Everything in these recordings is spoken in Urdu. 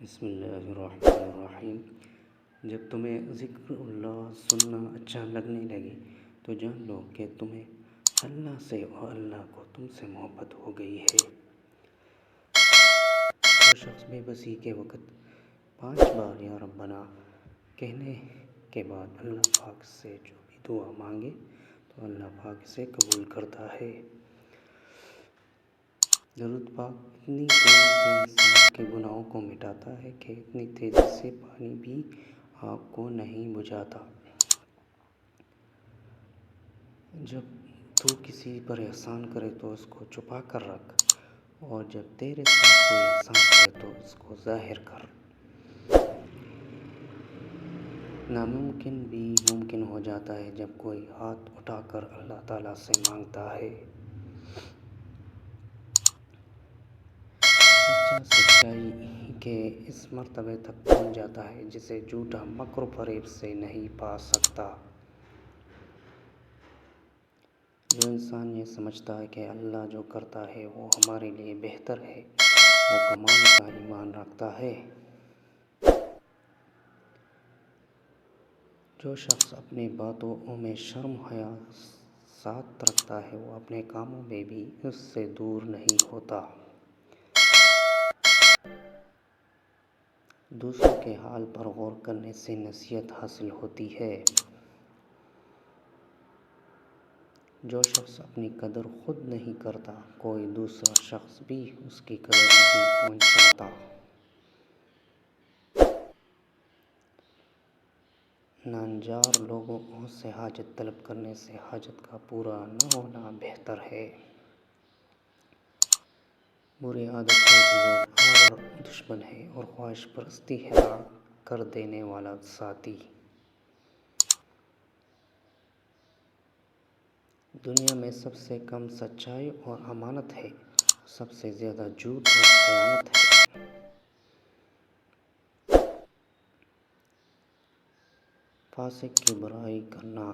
بسم اللہ الرحمن الرحیم۔ جب تمہیں ذکر اللہ سننا اچھا لگنے لگے تو جان لو کہ تمہیں اللہ سے اور اللہ کو تم سے محبت ہو گئی ہے۔ جو شخص بے بسی کے وقت 5 بار یا ربنا کہنے کے بعد اللہ پاک سے جو بھی دعا مانگے تو اللہ پاک اسے قبول کرتا ہے۔ درود پاک اتنی تیزی سے انسان کے گناہوں کو مٹاتا ہے کہ اتنی تیزی سے پانی بھی آگ کو نہیں بجھاتا۔ جب تو کسی پر احسان کرے تو اس کو چھپا کر رکھ، اور جب تیرے ساتھ کوئی احسان کرے تو اس کو ظاہر کر۔ ناممکن بھی ممکن ہو جاتا ہے جب کوئی ہاتھ اٹھا کر اللہ تعالیٰ سے مانگتا ہے۔ سچا سچائی کے اس مرتبے تک پہنچ جاتا ہے جسے جھوٹا مکر و فریب سے نہیں پا سکتا۔ جو انسان یہ سمجھتا ہے کہ اللہ جو کرتا ہے وہ ہمارے لیے بہتر ہے، وہ کمال کا ایمان رکھتا ہے۔ جو شخص اپنی باتوں میں شرم و حیا ساتھ رکھتا ہے وہ اپنے کاموں میں بھی اس سے دور نہیں ہوتا۔ دوسروں کے حال پر غور کرنے سے نصیحت حاصل ہوتی ہے۔ جو شخص اپنی قدر خود نہیں کرتا کوئی دوسرا شخص بھی اس کی قدر نہیں پہنچاتا۔ نانجار لوگوں سے حاجت طلب کرنے سے حاجت کا پورا نہ ہونا بہتر ہے۔ بری عادت ایک زور آور دشمن ہے اور خواہش پرستی ہلاک کر دینے والا ساتھی۔ دنیا میں سب سے کم سچائی اور امانت ہے، سب سے زیادہ جھوٹ اور خیانت ہے۔ فاسق کی برائی کرنا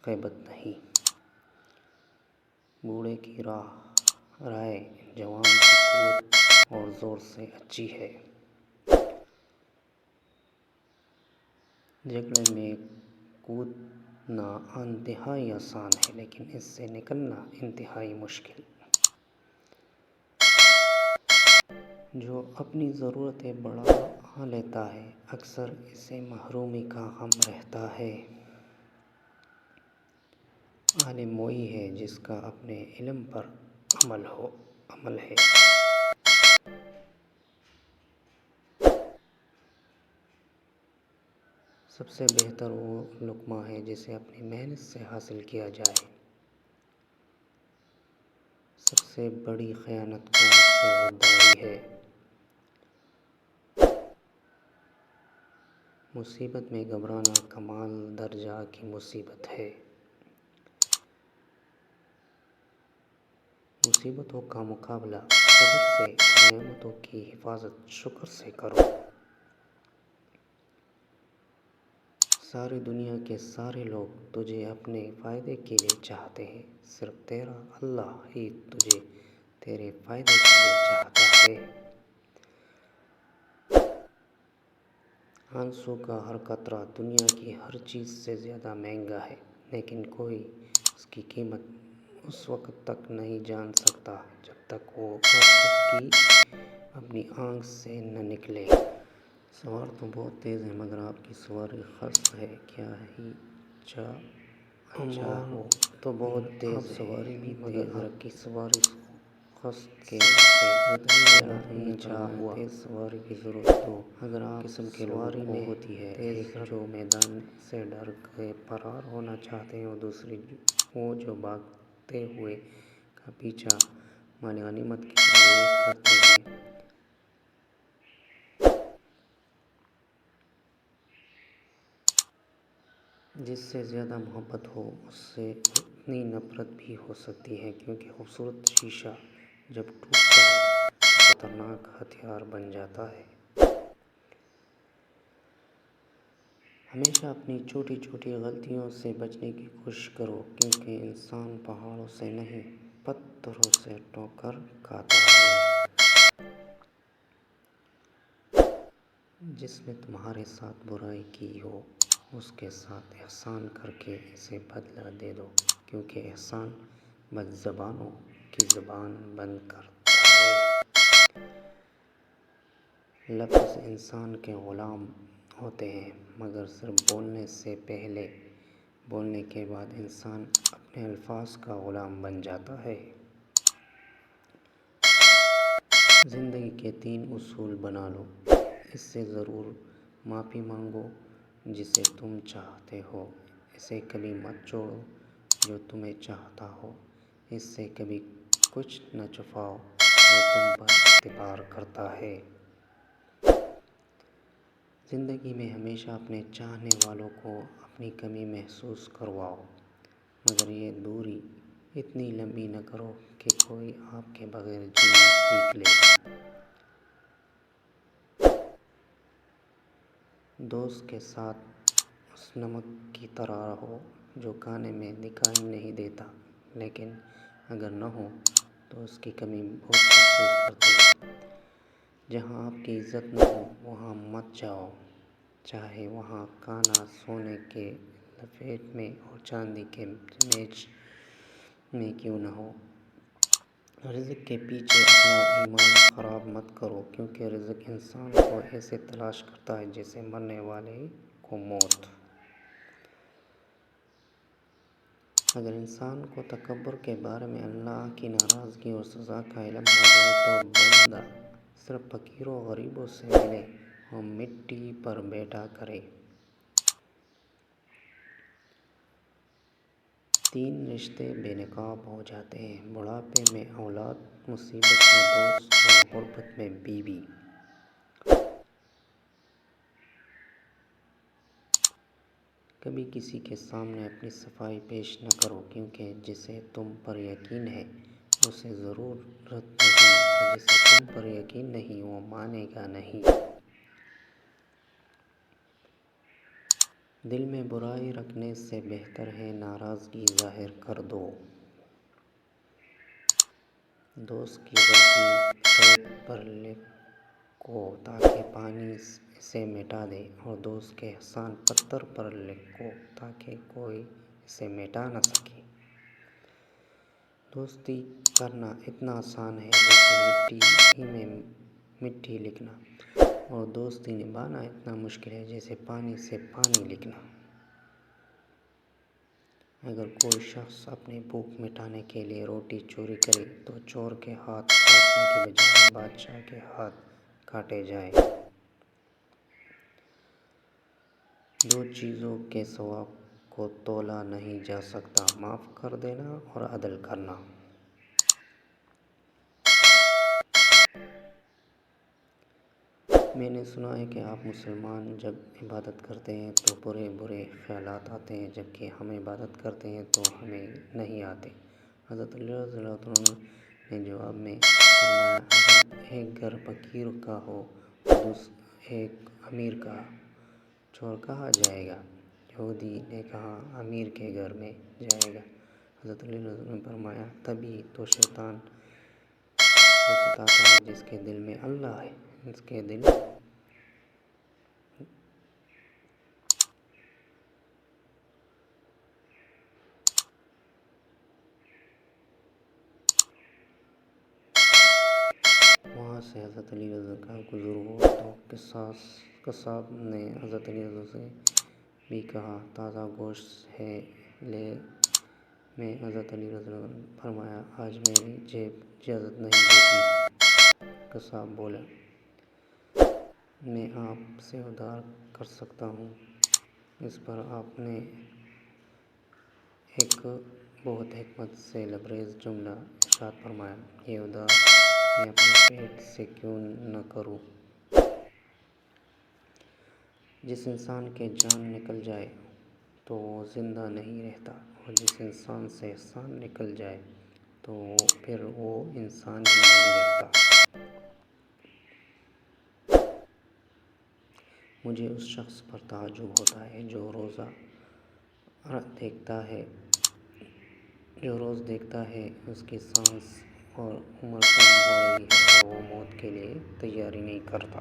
غیبت نہیں، بوڑھے کی رائے جوان کی قوت اور زور سے اچھی ہے۔ جھگڑے میں کودنا انتہائی آسان ہے لیکن اس سے نکلنا انتہائی مشکل۔ جو اپنی ضرورتیں بڑھا لیتا ہے اکثر اسے محرومی کا غم رہتا ہے۔ عالم وہی ہے جس کا اپنے علم پر عمل ہے۔ سب سے بہتر وہ لقمہ ہے جسے اپنی محنت سے حاصل کیا جائے۔ سب سے بڑی خیانت قوم سے غداری ہے۔ مصیبت میں گھبرانا کمال درجہ کی مصیبت ہے۔ مصیبتوں کا مقابلہ صبر سے اور نعمتوں کی حفاظت شکر سے کرو۔ ساری دنیا کے سارے لوگ تجھے اپنے فائدے کے لیے چاہتے ہیں، صرف تیرا اللہ ہی تجھے تیرے فائدے کے لیے چاہتا ہے۔ آنسو کا ہر قطرہ دنیا کی ہر چیز سے زیادہ مہنگا ہے، لیکن کوئی اس کی قیمت اس وقت تک نہیں جان سکتا جب تک وہ اس کی اپنی آنکھ سے نہ نکلے۔ سوار تو بہت تیز ہے مگر آپ کی سواری خست ہے، کیا ہی چاہو تو بہت تیز سواری بھی مگر آپ کی سواری خست ہے، کیا ہی چاہو تیز سواری کی ضرورت دو۔ اگر آپ قسم کے سواری میں ہوتی ہے، ایک جو میدان سے ڈر کے فرار ہونا چاہتے ہیں اور دوسری وہ جو بھاگتے ہوئے کا پیچھا مال غنیمت کے لیے کرتے ہیں۔ جس سے زیادہ محبت ہو اس سے اتنی نفرت بھی ہو سکتی ہے، کیونکہ خوبصورت شیشہ جب ٹوٹتا ہے تو خطرناک ہتھیار بن جاتا ہے۔ ہمیشہ اپنی چھوٹی چھوٹی غلطیوں سے بچنے کی کوشش کرو، کیونکہ انسان پہاڑوں سے نہیں پتھروں سے ٹھوکر کھاتا ہے۔ جس نے تمہارے ساتھ برائی کی ہو اس کے ساتھ احسان کر کے اسے بدلہ دے دو، کیونکہ احسان بد زبانوں کی زبان بند کرتا ہے۔ لفظ انسان کے غلام ہوتے ہیں، مگر صرف بولنے سے پہلے بولنے کے بعد انسان اپنے الفاظ کا غلام بن جاتا ہے۔ زندگی کے 3 اصول بنا لو۔ اس سے ضرور معافی مانگو جسے تم چاہتے ہو، اسے کبھی مت چھوڑو جو تمہیں چاہتا ہو، اس سے کبھی کچھ نہ چھپاؤ جو تم پر اعتبار کرتا ہے۔ زندگی میں ہمیشہ اپنے چاہنے والوں کو اپنی کمی محسوس کرواؤ، مگر یہ دوری اتنی لمبی نہ کرو کہ کوئی آپ کے بغیر جینا سیکھ لے۔ دوست کے ساتھ اس نمک کی طرح رہو جو کھانے میں دکھائی نہیں دیتا، لیکن اگر نہ ہو تو اس کی کمی بہت محسوس کرتے ہیں۔ جہاں آپ کی عزت نہ ہو وہاں مت جاؤ، چاہے وہاں کھانا سونے کے لپیٹ میں اور چاندی کے میز میں کیوں نہ ہو۔ رزق کے پیچھے اپنا ایمان خراب مت کرو، کیونکہ رزق انسان کو ایسے تلاش کرتا ہے جیسے مرنے والے کو موت۔ اگر انسان کو تکبر کے بارے میں اللہ کی ناراضگی اور سزا کا علم ہو جائے تو بندہ صرف فقیروں اور غریبوں سے ملے اور مٹی پر بیٹھا کرے۔ 3 رشتے بے نقاب ہو جاتے ہیں: بڑھاپے میں اولاد، مصیبت میں دوست اور غربت میں بیوی۔ کبھی کسی کے سامنے اپنی صفائی پیش نہ کرو، کیونکہ جسے تم پر یقین ہے اسے ضرورت نہیں، اور جسے تم پر یقین نہیں وہ مانے گا نہیں۔ دل میں برائی رکھنے سے بہتر ہے ناراضگی ظاہر کر دو۔ دوست کی غلطی ریت پر لکھو تاکہ پانی اسے مٹا دے، اور دوست کے احسان پتھر پر لکھو تاکہ کوئی اسے مٹا نہ سکے۔ دوستی کرنا اتنا آسان ہے جیسے مٹی ہی میں مٹی لکھنا، اور دوستی نبھانا اتنا مشکل ہے جیسے پانی سے پانی لکھنا۔ اگر کوئی شخص اپنی بھوک مٹانے کے لیے روٹی چوری کرے تو چور کے ہاتھ کاٹنے کی بجائے بادشاہ کے ہاتھ کاٹے جائیں۔ 2 چیزوں کے ثواب کو تولا نہیں جا سکتا: معاف کر دینا اور عدل کرنا۔ میں نے سنا ہے کہ آپ مسلمان جب عبادت کرتے ہیں تو برے خیالات آتے ہیں، جبکہ ہم عبادت کرتے ہیں تو ہمیں نہیں آتے۔ حضرت علی رضی اللہ عنہ نے جواب میں فرمایا، اگر ایک گھر فقیر کا ہو اور ایک امیر کا، چور کہاں جائے گا؟ یہودی نے کہا، امیر کے گھر میں جائے گا۔ حضرت علی رضی اللہ عنہ نے فرمایا، تبھی تو شیطان کو ستاتا ہے جس کے دل میں اللہ ہے۔ اس کے دل وہاں سے حضرت علی رضی اللہ عنہ کا گزر ہوا تو قصاب نے حضرت علی رضی اللہ عنہ سے بھی کہا، تازہ گوشت ہے لے۔ میں حضرت علی رضی اللہ عنہ نے فرمایا، آج میری جیب اجازت نہیں دیتی۔ قصاب بولا، میں آپ سے ادھار کر سکتا ہوں۔ اس پر آپ نے ایک بہت حکمت سے لبریز جملہ ارشاد فرمایا، یہ ادھار میں اپنے پیٹ سے کیوں نہ کروں؟ جس انسان کی جان نکل جائے تو وہ زندہ نہیں رہتا، اور جس انسان سے احسان نکل جائے تو پھر وہ انسان ہی نہیں رہتا۔ مجھے اس شخص پر تعجب ہوتا ہے جو روز دیکھتا ہے اس کی سانس اور عمر کم ہو رہی ہے اور وہ موت کے لیے تیاری نہیں کرتا۔